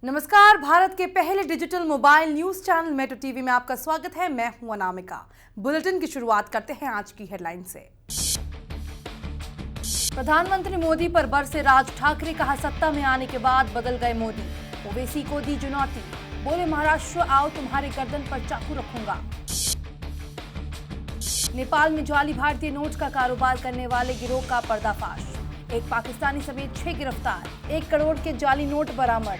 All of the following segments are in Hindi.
नमस्कार, भारत के पहले digital mobile news channel metro TV में आपका स्वागत है। मैं हूं अनामिका। बुलेटिन की शुरुआत करते हैं आज की हेडलाइन से। प्रधानमंत्री मोदी पर बरसे राज ठाकरे, कहा सत्ता में आने के बाद बदल गए मोदी। ओवैसी को दी चुनौती, बोले महाराष्ट्र आओ तुम्हारे गर्दन पर चाकू रखूंगा। नेपाल में जाली भारतीय नोट का कारोबार करने वाले गिरोह का पर्दाफाश, एक पाकिस्तानी समेत 6 गिरफ्तार, 1 करोड़ के जाली नोट बरामद।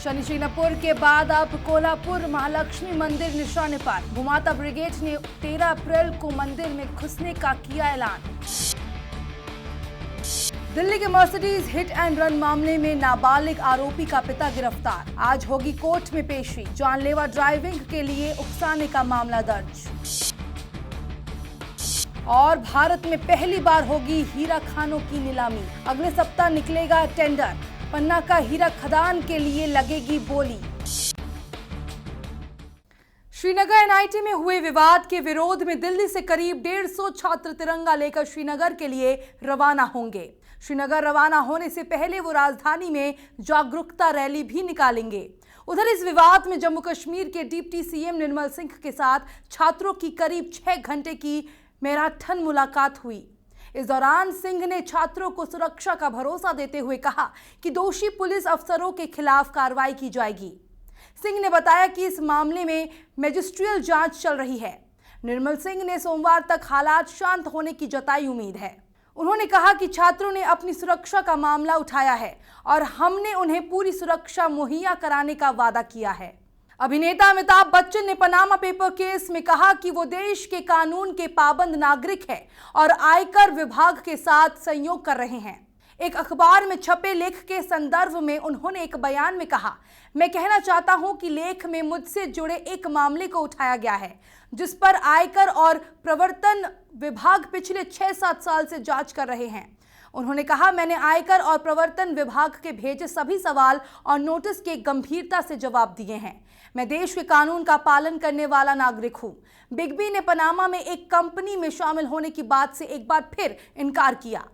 शनि शिंगणापुर के बाद अब कोल्हापुर महालक्ष्मी मंदिर निशाने पर, भूमाता ब्रिगेड ने 13 अप्रैल को मंदिर में घुसने का किया ऐलान। दिल्ली के मर्सिडीज हिट एंड रन मामले में नाबालिग आरोपी का पिता गिरफ्तार, आज होगी कोर्ट में पेशी। जानलेवा ड्राइविंग के लिए उकसाने का मामला दर्ज। और भारत में पहली बार होगी हीरा खानों की नीलामी, अगले सप्ताह निकलेगा टेंडर। पन्ना का हीरा खदान के लिए लगेगी बोली। श्रीनगर एनआईटी में हुए विवाद के विरोध में दिल्ली से करीब 150 छात्र तिरंगा लेकर श्रीनगर के लिए रवाना होंगे। श्रीनगर रवाना होने से पहले वो राजधानी में जागरूकता रैली भी निकालेंगे। उधर इस विवाद में जम्मू कश्मीर के डिप्टी सीएम निर्मल सिंह के साथ छात्रों की करीब 6 घंटे की मैराथन मुलाकात हुई। इस दौरान सिंह ने छात्रों को सुरक्षा का भरोसा देते हुए कहा कि दोषी पुलिस अफसरों के खिलाफ कार्रवाई की जाएगी। सिंह ने बताया कि इस मामले में मजिस्ट्रियल जांच चल रही है। निर्मल सिंह ने सोमवार तक हालात शांत होने की जताई उम्मीद है। उन्होंने कहा कि छात्रों ने अपनी सुरक्षा का मामला उठाया है और हमने उन्हें पूरी सुरक्षा मुहैया कराने का वादा किया है। अभिनेता अमिताभ बच्चन ने पनामा पेपर केस में कहा कि वो देश के कानून के पाबंद नागरिक हैं और आयकर विभाग के साथ सहयोग कर रहे हैं। एक अखबार में छपे लेख के संदर्भ में उन्होंने एक बयान में कहा, मैं कहना चाहता हूं कि लेख में मुझसे जुड़े एक मामले को उठाया गया है जिस पर आयकर और प्रवर्तन विभाग पिछले 6-7 साल से जांच कर रहे हैं। उन्होंने कहा, मैंने आयकर और प्रवर्तन विभाग के भेजे सभी सवाल और नोटिस के गंभीरता से जवाब दिए हैं। मैं देश के कानून का पालन करने वाला नागरिक हूं। बिग बी ने पनामा में एक कंपनी में शामिल होने की बात से एक बार फिर इनकार किया।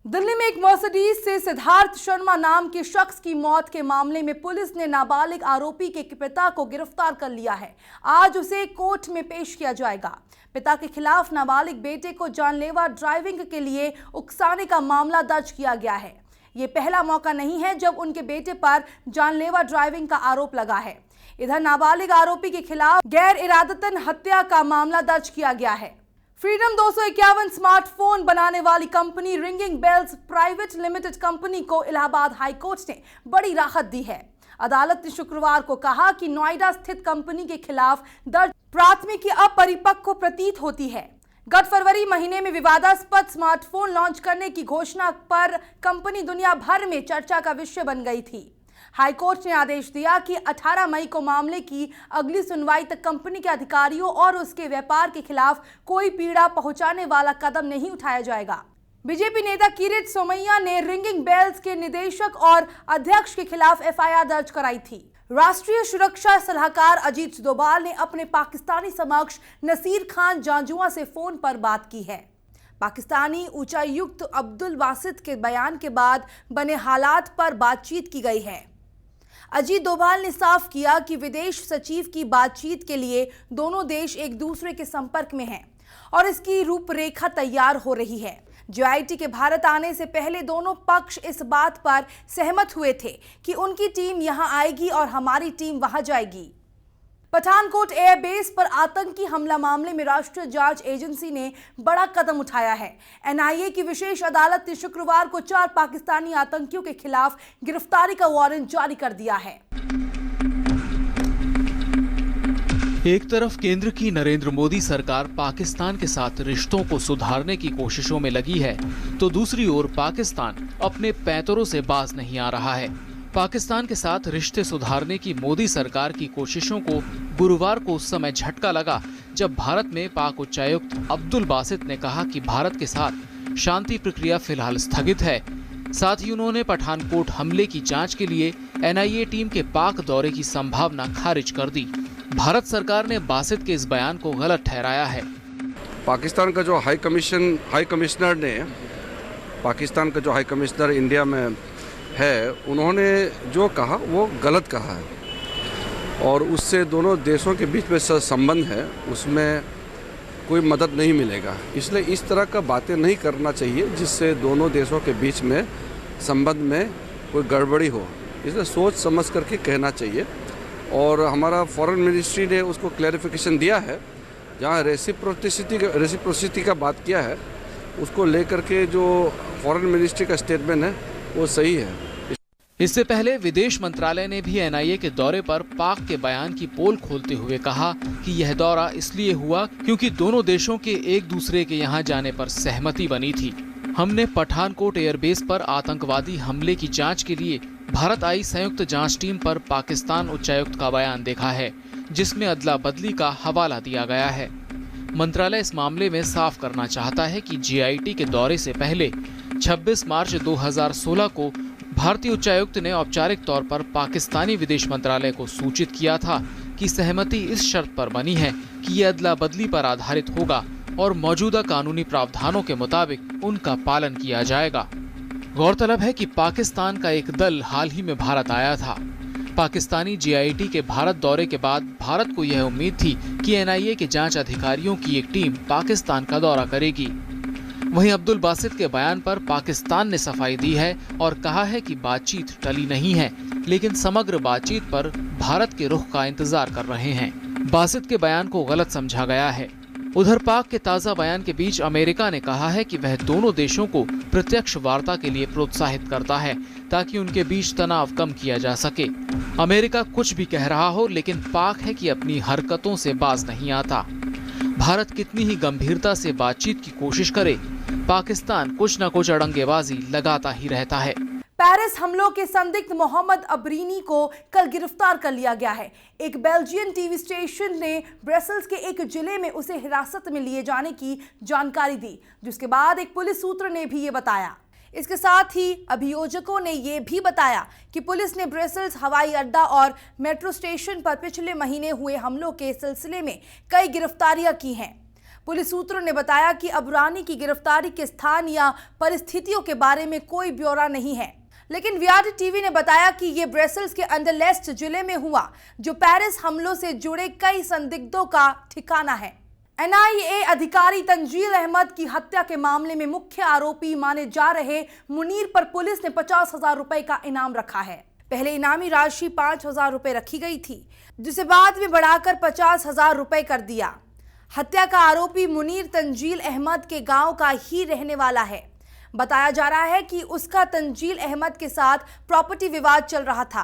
दिल्ली में एक मर्सिडीज से सिद्धार्थ शर्मा नाम के शख्स की मौत के मामले में पुलिस ने नाबालिग आरोपी के पिता को गिरफ्तार कर लिया है। आज उसे कोर्ट में पेश किया जाएगा। पिता के खिलाफ नाबालिग बेटे को जानलेवा ड्राइविंग के लिए उकसाने का मामला दर्ज किया गया है। ये पहला मौका नहीं है जब उनके बेटे पर जानलेवा ड्राइविंग का आरोप लगा है। इधर नाबालिग आरोपी के खिलाफ गैर इरादतन हत्या का मामला दर्ज किया गया है। फ्रीडम 251 स्मार्टफोन बनाने वाली company ringing bells private limited company को इलाहाबाद हाईकोर्ट ने बड़ी राहत दी है। अदालत ने शुक्रवार को कहा कि नोएडा स्थित कंपनी के खिलाफ दर्ज प्राथमिकी अपरिपक्व प्रतीत होती है। गत फरवरी महीने में विवादास्पद स्मार्टफोन लॉन्च करने की घोषणा पर कंपनी दुनिया भर में चर्चा का विषय बन गई थी। हाईकोर्ट ने आदेश दिया कि 18 मई को मामले की अगली सुनवाई तक कंपनी के अधिकारियों और उसके व्यापार के खिलाफ कोई पीड़ा पहुंचाने वाला कदम नहीं उठाया जाएगा। बीजेपी नेता किरीट सोमैया ने रिंगिंग बेल्स के निदेशक और अध्यक्ष के खिलाफ एफआईआर दर्ज कराई थी। राष्ट्रीय सुरक्षा सलाहकार अजीत डोभाल ने अपने पाकिस्तानी समकक्ष नसीर खान जांजुआ से फोन पर बात की है। पाकिस्तानी उच्चायुक्त अब्दुल बासित के बयान के बाद बने हालात पर बातचीत की गई है। अजीत डोभाल ने साफ किया कि विदेश सचिव की बातचीत के लिए दोनों देश एक दूसरे के संपर्क में हैं और इसकी रूपरेखा तैयार हो रही है। जेआईटी के भारत आने से पहले दोनों पक्ष इस बात पर सहमत हुए थे कि उनकी टीम यहां आएगी और हमारी टीम वहां जाएगी। पठानकोट एयरबेस पर आतंकी हमला मामले में राष्ट्रीय जांच एजेंसी ने बड़ा कदम उठाया है। एनआईए की विशेष अदालत ने शुक्रवार को 4 पाकिस्तानी आतंकियों के खिलाफ गिरफ्तारी का वारंट जारी कर दिया है। एक तरफ केंद्र की नरेंद्र मोदी सरकार पाकिस्तान के साथ रिश्तों को सुधारने की कोशिशों में लगी है, तो दूसरी ओर पाकिस्तान अपने पैंतरों से बाज नहीं आ रहा है। पाकिस्तान के साथ रिश्ते सुधारने की मोदी सरकार की कोशिशों को गुरुवार को उस समय झटका लगा जब भारत में पाक उच्चायुक्त अब्दुल बासित ने कहा कि भारत के साथ शांति प्रक्रिया फिलहाल स्थगित है। साथ ही उन्होंने पठानकोट हमले की जांच के लिए एनआईए टीम के पाक दौरे की संभावना खारिज कर दी। भारत सरकार ने बासित के इस बयान को गलत ठहराया है। पाकिस्तान का जो हाई कमिश्नर इंडिया में है, उन्होंने जो कहा वो गलत कहा है और उससे दोनों देशों के बीच में संबंध है, उसमें कोई मदद नहीं मिलेगा। इसलिए इस तरह का बातें नहीं करना चाहिए जिससे दोनों देशों के बीच में संबंध में कोई गड़बड़ी हो। इसलिए सोच समझ करके कहना चाहिए और हमारा फॉरेन मिनिस्ट्री ने उसको क्लैरिफिकेशन दिया है। जहाँ रेसिप्रोसिटी का बात किया है, उसको लेकर के जो फॉरेन मिनिस्ट्री का स्टेटमेंट है वो सही है। इससे पहले विदेश मंत्रालय ने भी एनआईए के दौरे पर पाक के बयान की पोल खोलते हुए कहा कि यह दौरा इसलिए हुआ क्योंकि दोनों देशों के एक दूसरे के यहां जाने पर सहमति बनी थी। हमने पठानकोट एयरबेस पर आतंकवादी हमले की जांच के लिए भारत आई संयुक्त जांच टीम पर पाकिस्तान उच्चायुक्त का बयान देखा है, जिसमें अदला बदली का हवाला दिया गया है। मंत्रालय इस मामले में साफ करना चाहता है कि जीआईटी के दौरे से पहले 26 मार्च 2016 को भारतीय उच्चायुक्त ने औपचारिक तौर पर पाकिस्तानी विदेश मंत्रालय को सूचित किया था कि सहमति इस शर्त पर बनी है कि ये अदला बदली पर आधारित होगा और मौजूदा कानूनी प्रावधानों के मुताबिक उनका पालन किया जाएगा। गौरतलब है कि पाकिस्तान का एक दल हाल ही में भारत आया था। पाकिस्तानी जीआईटी के भारत दौरे के बाद भारत को यह उम्मीद थी कि एनआईए के जांच अधिकारियों की एक टीम पाकिस्तान का दौरा करेगी। वहीं अब्दुल बासित के बयान पर पाकिस्तान ने सफाई दी है और कहा है कि बातचीत टली नहीं है, लेकिन समग्र बातचीत पर भारत के रुख का इंतजार कर रहे हैं। बासित के बयान को गलत समझा गया है। उधर पाक के ताज़ा बयान के बीच अमेरिका ने कहा है कि वह दोनों देशों को प्रत्यक्ष वार्ता के लिए प्रोत्साहित करता है ताकि उनके बीच तनाव कम किया जा सके। अमेरिका कुछ भी कह रहा हो, लेकिन पाक है कि अपनी हरकतों से बाज नहीं आता। भारत कितनी ही गंभीरता से बातचीत की कोशिश करे, पाकिस्तान कुछ न कुछ अड़ंगेबाजी लगाता ही रहता है। पेरिस हमलों के संदिग्ध मोहम्मद अबरीनी को कल गिरफ्तार कर लिया गया है। एक बेल्जियन टीवी स्टेशन ने ब्रसेल्स के एक जिले में उसे हिरासत में लिए जाने की जानकारी दी, जिसके बाद एक पुलिस सूत्र ने भी ये बताया। इसके साथ ही अभियोजकों ने यह भी बताया कि पुलिस ने ब्रसेल्स हवाई अड्डा और मेट्रो स्टेशन पर पिछले महीने हुए हमलों के सिलसिले में कई गिरफ्तारियां की हैं। पुलिस सूत्रों ने बताया कि अबरानी की गिरफ्तारी के स्थान या परिस्थितियों के बारे में कोई ब्यौरा नहीं है, लेकिन वियाड टीवी ने बताया कि ये ब्रसेल्स के अंडरलेस्ट जिले में हुआ, जो पेरिस हमलों से जुड़े कई संदिग्धों का ठिकाना है। एनआईए अधिकारी तंजील अहमद की हत्या के मामले में मुख्य आरोपी माने जा रहे मुनीर पर पुलिस ने 50,000 रुपए का इनाम रखा है। पहले इनामी राशि 5,000 रुपए रखी गई थी, जिसे बाद में बढ़ाकर 50,000 रुपए कर दिया। हत्या का आरोपी मुनीर तंजील अहमद के गांव का ही रहने वाला है। बताया जा रहा है कि उसका तंजील अहमद के साथ प्रॉपर्टी विवाद चल रहा था।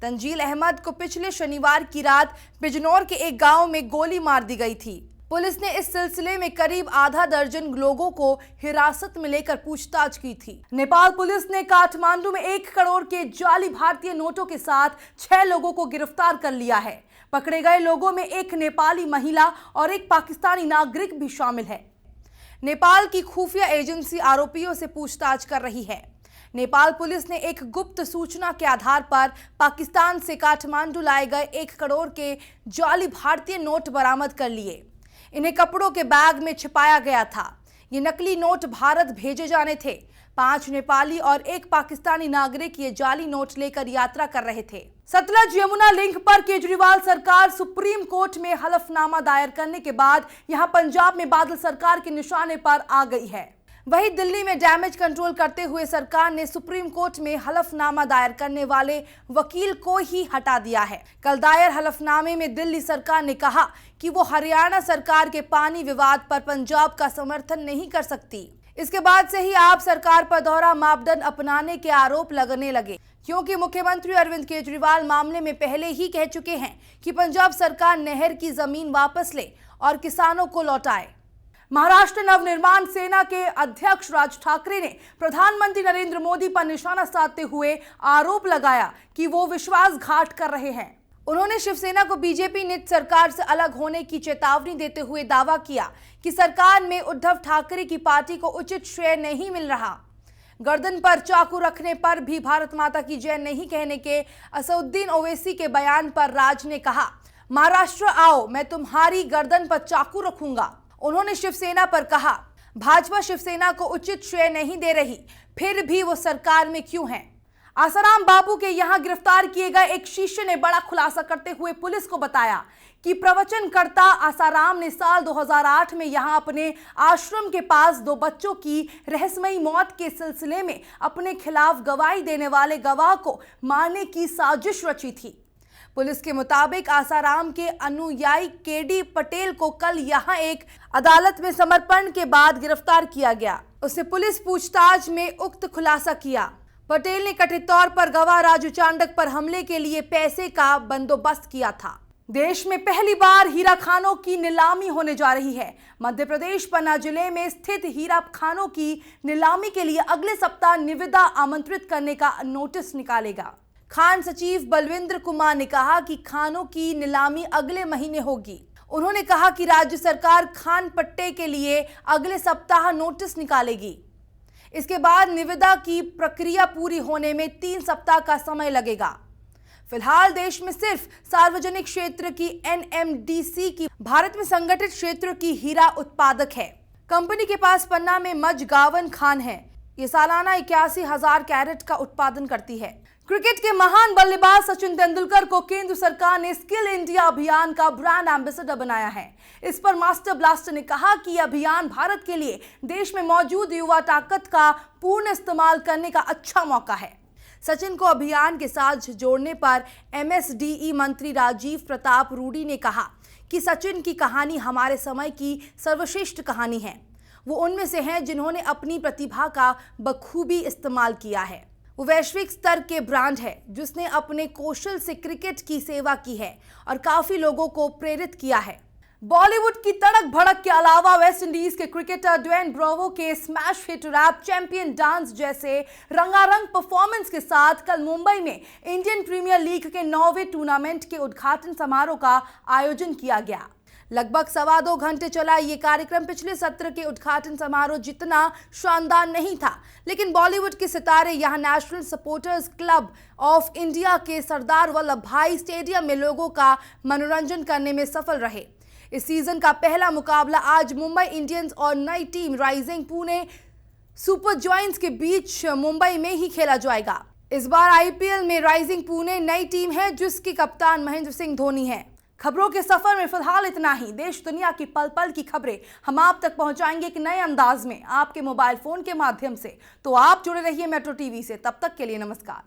तंजील अहमद को पिछले शनिवार की रात बिजनौर के एक गांव में गोली मार दी गई थी। पुलिस ने इस सिलसिले में करीब आधा दर्जन लोगों को हिरासत में लेकर पूछताछ की थी। नेपाल पुलिस ने काठमांडू में 1 करोड़ के जाली भारतीय नोटों के साथ 6 लोगों को गिरफ्तार कर लिया है। पकड़े गए लोगों में एक नेपाली महिला और एक पाकिस्तानी नागरिक भी शामिल है। नेपाल की खुफिया एजेंसी आरोपियों से पूछताछ कर रही है। नेपाल पुलिस ने एक गुप्त सूचना के आधार पर पाकिस्तान से काठमांडू लाए गए 1 करोड़ के जाली भारतीय नोट बरामद कर लिए। इन्हें कपड़ों के बैग में छिपाया गया था। ये नकली नोट भारत भेजे जाने थे। 5 नेपाली और 1 पाकिस्तानी नागरिक ये जाली नोट लेकर यात्रा कर रहे थे। सतलज यमुना लिंक पर केजरीवाल सरकार सुप्रीम कोर्ट में हलफनामा दायर करने के बाद यहां पंजाब में बादल सरकार के निशाने पर आ गई है। वहीं दिल्ली में डैमेज कंट्रोल करते हुए सरकार ने सुप्रीम कोर्ट में हलफनामा दायर करने वाले वकील को ही हटा दिया है। कल दायर हलफनामे में दिल्ली सरकार ने कहा कि वो हरियाणा सरकार के पानी विवाद पर पंजाब का समर्थन नहीं कर सकती। इसके बाद से ही आप सरकार पर दोहरा मापदंड अपनाने के आरोप लगने लगे, क्योंकि मुख्यमंत्री अरविंद केजरीवाल मामले में पहले ही कह चुके हैं कि पंजाब सरकार नहर की जमीन वापस ले और किसानों को लौटाए। महाराष्ट्र नवनिर्माण सेना के अध्यक्ष राज ठाकरे ने प्रधानमंत्री नरेंद्र मोदी पर निशाना साधते हुए आरोप लगाया कि वो विश्वासघात कर रहे हैं। उन्होंने शिवसेना को बीजेपी नीति सरकार से अलग होने की चेतावनी देते हुए दावा किया कि सरकार में उद्धव ठाकरे की पार्टी को उचित श्रेय नहीं मिल रहा। गर्दन पर चाकू रखने पर भी भारत माता की जय नहीं कहने के असदुद्दीन ओवैसी के बयान पर राज ने कहा, महाराष्ट्र आओ, मैं तुम्हारी गर्दन पर चाकू रखूंगा। उन्होंने शिवसेना पर कहा, भाजपा शिवसेना को उचित श्रेय नहीं दे रही, फिर भी वो सरकार में क्यों है। आसाराम बापू के यहां गिरफ्तार किए गए एक शिष्य ने बड़ा खुलासा करते हुए पुलिस को बताया कि प्रवचनकर्ता आसाराम ने साल 2008 में यहां अपने आश्रम के पास 2 बच्चों की रहस्यमयी मौत के सिलसिले में अपने खिलाफ गवाही देने वाले गवाह को मारने की साजिश रची थी। पुलिस के मुताबिक आसाराम के अनुयायी केडी पटेल को कल यहां एक अदालत में समर्पण के बाद गिरफ्तार किया गया। उससे पुलिस पूछताछ में उक्त खुलासा किया। पटेल ने कथित तौर पर गवाह राजू चांडक पर हमले के लिए पैसे का बंदोबस्त किया था। देश में पहली बार हीरा खानों की नीलामी होने जा रही है। मध्य प्रदेश पन्ना जिले में स्थित हीरा खानों की नीलामी के लिए अगले सप्ताह निविदा आमंत्रित करने का नोटिस निकालेगा। खान सचिव बलविंद्र कुमार ने कहा कि खानों की नीलामी अगले महीने होगी। उन्होंने कहा कि राज्य सरकार खान पट्टे के लिए अगले सप्ताह नोटिस निकालेगी। इसके बाद निविदा की प्रक्रिया पूरी होने में 3 सप्ताह का समय लगेगा। फिलहाल देश में सिर्फ सार्वजनिक क्षेत्र की NMDC की भारत में संगठित क्षेत्र की हीरा उत्पादक है। कंपनी के पास पन्ना में मजगावन खान है। ये सालाना 81,000 कैरेट का उत्पादन करती है। क्रिकेट के महान बल्लेबाज सचिन तेंदुलकर को केंद्र सरकार ने स्किल इंडिया अभियान का ब्रांड एम्बेसडर बनाया है। इस पर मास्टर ब्लास्टर ने कहा कि यह अभियान भारत के लिए देश में मौजूद युवा ताकत का पूर्ण इस्तेमाल करने का अच्छा मौका है। सचिन को अभियान के साथ जोड़ने पर MSDE मंत्री राजीव प्रताप रूडी ने कहा कि सचिन की कहानी हमारे समय की सर्वश्रेष्ठ कहानी है। वो उनमें से हैं जिन्होंने अपनी प्रतिभा का बखूबी इस्तेमाल किया है। वो वैश्विक स्तर के ब्रांड है जिसने अपने कौशल से क्रिकेट की सेवा की है और काफी लोगों को प्रेरित किया है। बॉलीवुड की तड़क भड़क के अलावा वेस्ट इंडीज के क्रिकेटर ड्वेन ब्रावो के smash hit rap champion dance जैसे रंगारंग परफॉर्मेंस के साथ कल मुंबई में इंडियन प्रीमियर लीग के 9वें टूर्नामेंट के उद्घाटन समारोह का आयोजन किया गया। लगभग 2.25 घंटे चला ये कार्यक्रम पिछले सत्र के उद्घाटन समारोह जितना शानदार नहीं था, लेकिन बॉलीवुड के सितारे यहां national supporters club of India के सरदार वल्लभ भाई स्टेडियम में लोगों का मनोरंजन करने में सफल रहे। इस सीजन का पहला मुकाबला आज मुंबई इंडियंस और नई team rising Pune super joints के बीच मुंबई में ही खेला जाएगा। इस बार IPL में राइजिंग पुणे नई टीम है जिसके कप्तान महेंद्र सिंह धोनी है। खबरों के सफर में फिलहाल इतना ही। देश दुनिया की पल पल की खबरें हम आप तक पहुंचाएंगे एक नए अंदाज में आपके मोबाइल फोन के माध्यम से। तो आप जुड़े रहिए मेट्रो टीवी से। तब तक के लिए नमस्कार।